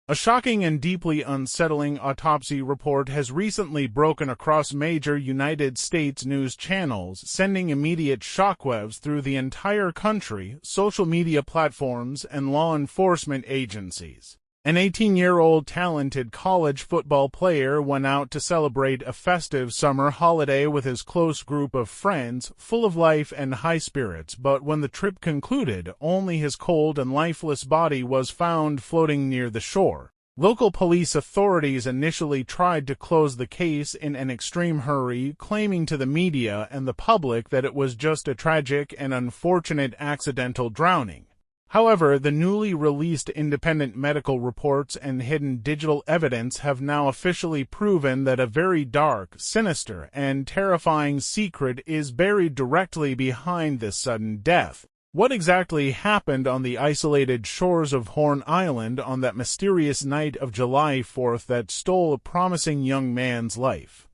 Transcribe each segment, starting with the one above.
A shocking and deeply unsettling autopsy report has recently broken across major United States news channels, sending immediate shockwaves through the entire country, social media platforms, and law enforcement agencies. An 18-year-old talented college football player went out to celebrate a festive summer holiday with his close group of friends, full of life and high spirits, but when the trip concluded, only his cold and lifeless body was found floating near the shore. Local police authorities initially tried to close the case in an extreme hurry, claiming to the media and the public that it was just a tragic and unfortunate accidental drowning. However, the newly released independent medical reports and hidden digital evidence have now officially proven that a very dark, sinister, and terrifying secret is buried directly behind this sudden death. What exactly happened on the isolated shores of Horn Island on that mysterious night of July 4th that stole a promising young man's life?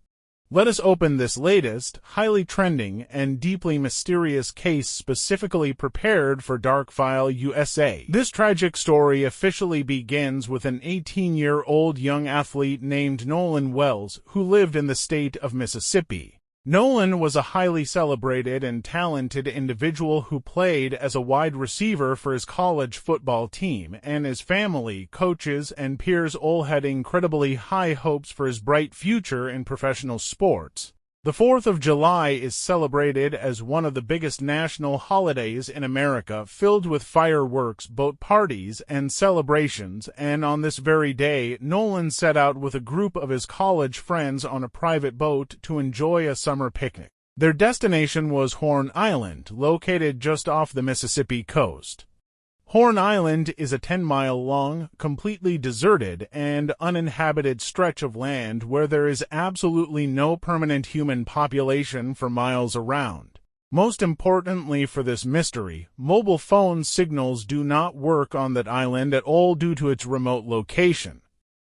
Let us open this latest, highly trending, and deeply mysterious case specifically prepared for Darkfile USA. This tragic story officially begins with an 18-year-old young athlete named Nolan Wells, who lived in the state of Mississippi. Nolan was a highly celebrated and talented individual who played as a wide receiver for his college football team, and his family, coaches, and peers all had incredibly high hopes for his bright future in professional sports. The 4th of July is celebrated as one of the biggest national holidays in America, filled with fireworks, boat parties, and celebrations, and on this very day, Nolan set out with a group of his college friends on a private boat to enjoy a summer picnic. Their destination was Horn Island, located just off the Mississippi coast. Horn Island is a 10-mile-long, completely deserted, and uninhabited stretch of land where there is absolutely no permanent human population for miles around. Most importantly for this mystery, mobile phone signals do not work on that island at all due to its remote location.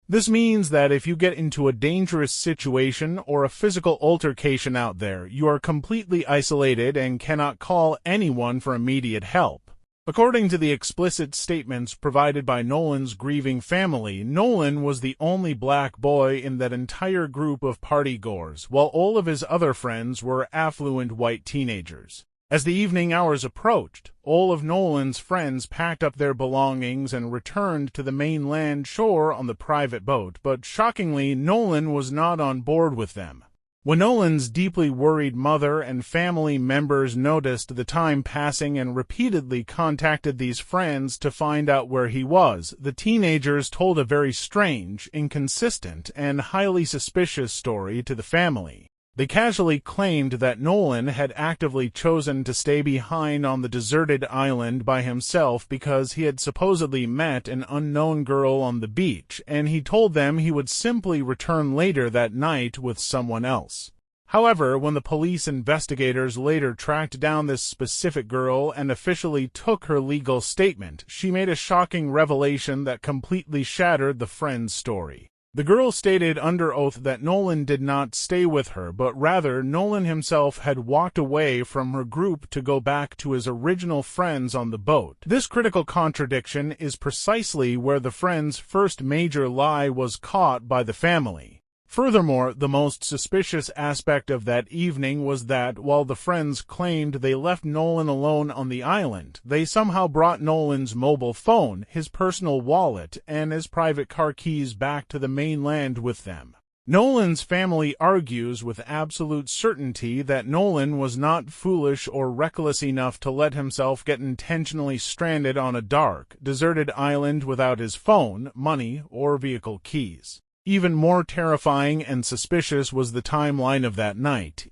This means that if you get into a dangerous situation or a physical altercation out there, you are completely isolated and cannot call anyone for immediate help. According to the explicit statements provided by Nolan's grieving family, Nolan was the only black boy in that entire group of partygoers, while all of his other friends were affluent white teenagers. As the evening hours approached, all of Nolan's friends packed up their belongings and returned to the mainland shore on the private boat, but shockingly, Nolan was not on board with them. When Nolan's deeply worried mother and family members noticed the time passing and repeatedly contacted these friends to find out where he was, the teenagers told a very strange, inconsistent, and highly suspicious story to the family. They casually claimed that Nolan had actively chosen to stay behind on the deserted island by himself because he had supposedly met an unknown girl on the beach, and he told them he would simply return later that night with someone else. However, when the police investigators later tracked down this specific girl and officially took her legal statement, she made a shocking revelation that completely shattered the friend's story. The girl stated under oath that Nolan did not stay with her, but rather Nolan himself had walked away from her group to go back to his original friends on the boat. This critical contradiction is precisely where the friend's first major lie was caught by the family. Furthermore, the most suspicious aspect of that evening was that, while the friends claimed they left Nolan alone on the island, they somehow brought Nolan's mobile phone, his personal wallet, and his private car keys back to the mainland with them. Nolan's family argues with absolute certainty that Nolan was not foolish or reckless enough to let himself get intentionally stranded on a dark, deserted island without his phone, money, or vehicle keys. Even more terrifying and suspicious was the timeline of that night.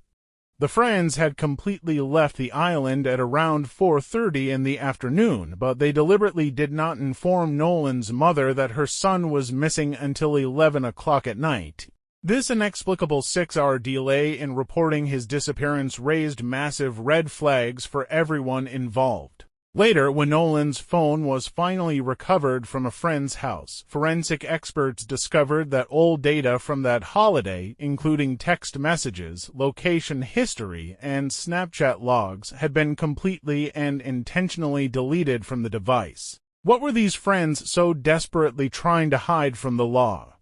The friends had completely left the island at around 4:30 in the afternoon, but they deliberately did not inform Nolan's mother that her son was missing until 11 o'clock at night. This inexplicable 6-hour delay in reporting his disappearance raised massive red flags for everyone involved. Later, when Nolan's phone was finally recovered from a friend's house, forensic experts discovered that all data from that holiday, including text messages, location history, and Snapchat logs, had been completely and intentionally deleted from the device. What were these friends so desperately trying to hide from the law?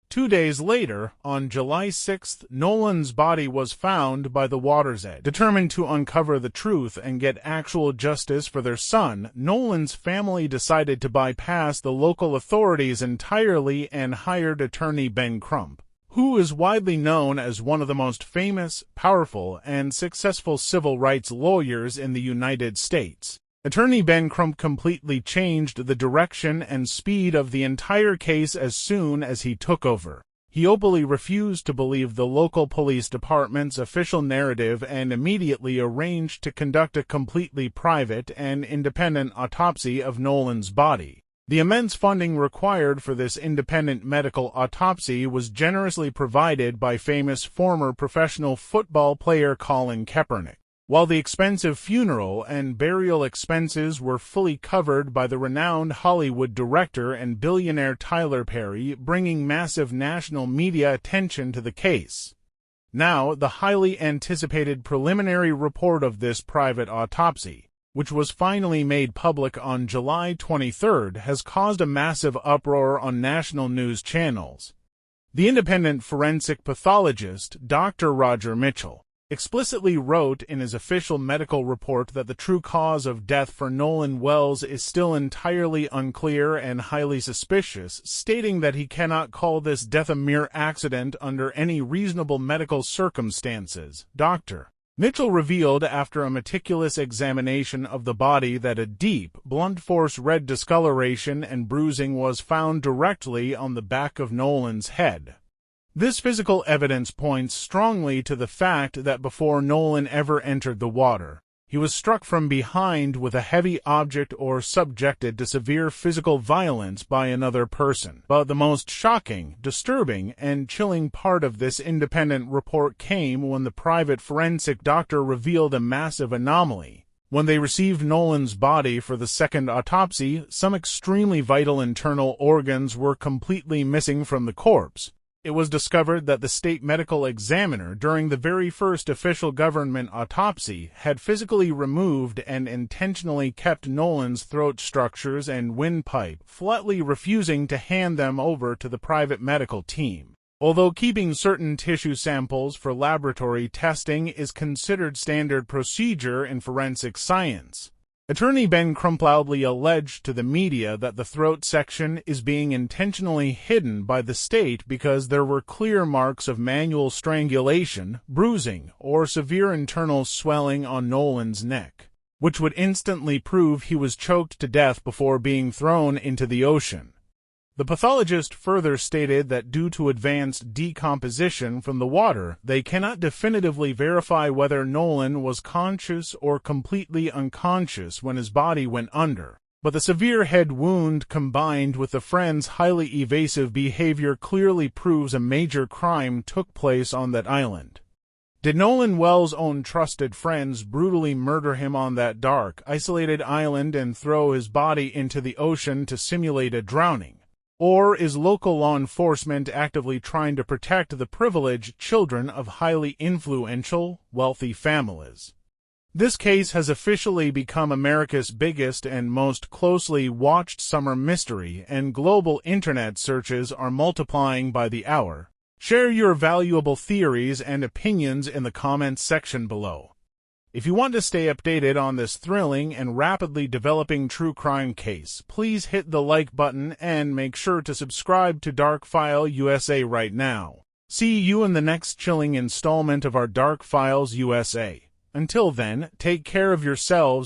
2 days later, on July 6th, Nolan's body was found by the water's edge. Determined to uncover the truth and get actual justice for their son, Nolan's family decided to bypass the local authorities entirely and hired attorney Ben Crump, who is widely known as one of the most famous, powerful, and successful civil rights lawyers in the United States. Attorney Ben Crump completely changed the direction and speed of the entire case as soon as he took over. He openly refused to believe the local police department's official narrative and immediately arranged to conduct a completely private and independent autopsy of Nolan's body. The immense funding required for this independent medical autopsy was generously provided by famous former professional football player Colin Kaepernick, while the expensive funeral and burial expenses were fully covered by the renowned Hollywood director and billionaire Tyler Perry, bringing massive national media attention to the case. Now, the highly anticipated preliminary report of this private autopsy, which was finally made public on July 23rd, has caused a massive uproar on national news channels. The independent forensic pathologist, Dr. Roger Mitchell, explicitly wrote in his official medical report that the true cause of death for Nolan Wells is still entirely unclear and highly suspicious, stating that he cannot call this death a mere accident under any reasonable medical circumstances. Dr. Mitchell revealed after a meticulous examination of the body that a deep, blunt force red discoloration and bruising was found directly on the back of Nolan's head. This physical evidence points strongly to the fact that before Nolan ever entered the water, he was struck from behind with a heavy object or subjected to severe physical violence by another person. But the most shocking, disturbing, and chilling part of this independent report came when the private forensic doctor revealed a massive anomaly. When they received Nolan's body for the second autopsy, some extremely vital internal organs were completely missing from the corpse. It was discovered that the state medical examiner, during the very first official government autopsy, had physically removed and intentionally kept Nolan's throat structures and windpipe, flatly refusing to hand them over to the private medical team. Although keeping certain tissue samples for laboratory testing is considered standard procedure in forensic science, Attorney Ben Crump loudly alleged to the media that the throat section is being intentionally hidden by the state because there were clear marks of manual strangulation, bruising, or severe internal swelling on Nolan's neck, which would instantly prove he was choked to death before being thrown into the ocean. The pathologist further stated that due to advanced decomposition from the water, they cannot definitively verify whether Nolan was conscious or completely unconscious when his body went under. But the severe head wound combined with the friend's highly evasive behavior clearly proves a major crime took place on that island. Did Nolan Wells' own trusted friends brutally murder him on that dark, isolated island and throw his body into the ocean to simulate a drowning? Or is local law enforcement actively trying to protect the privileged children of highly influential, wealthy families? This case has officially become America's biggest and most closely watched summer mystery, and global internet searches are multiplying by the hour. Share your valuable theories and opinions in the comments section below. If you want to stay updated on this thrilling and rapidly developing true crime case, please hit the like button and make sure to subscribe to Dark File USA right now. See you in the next chilling installment of our Dark Files USA. Until then, take care of yourselves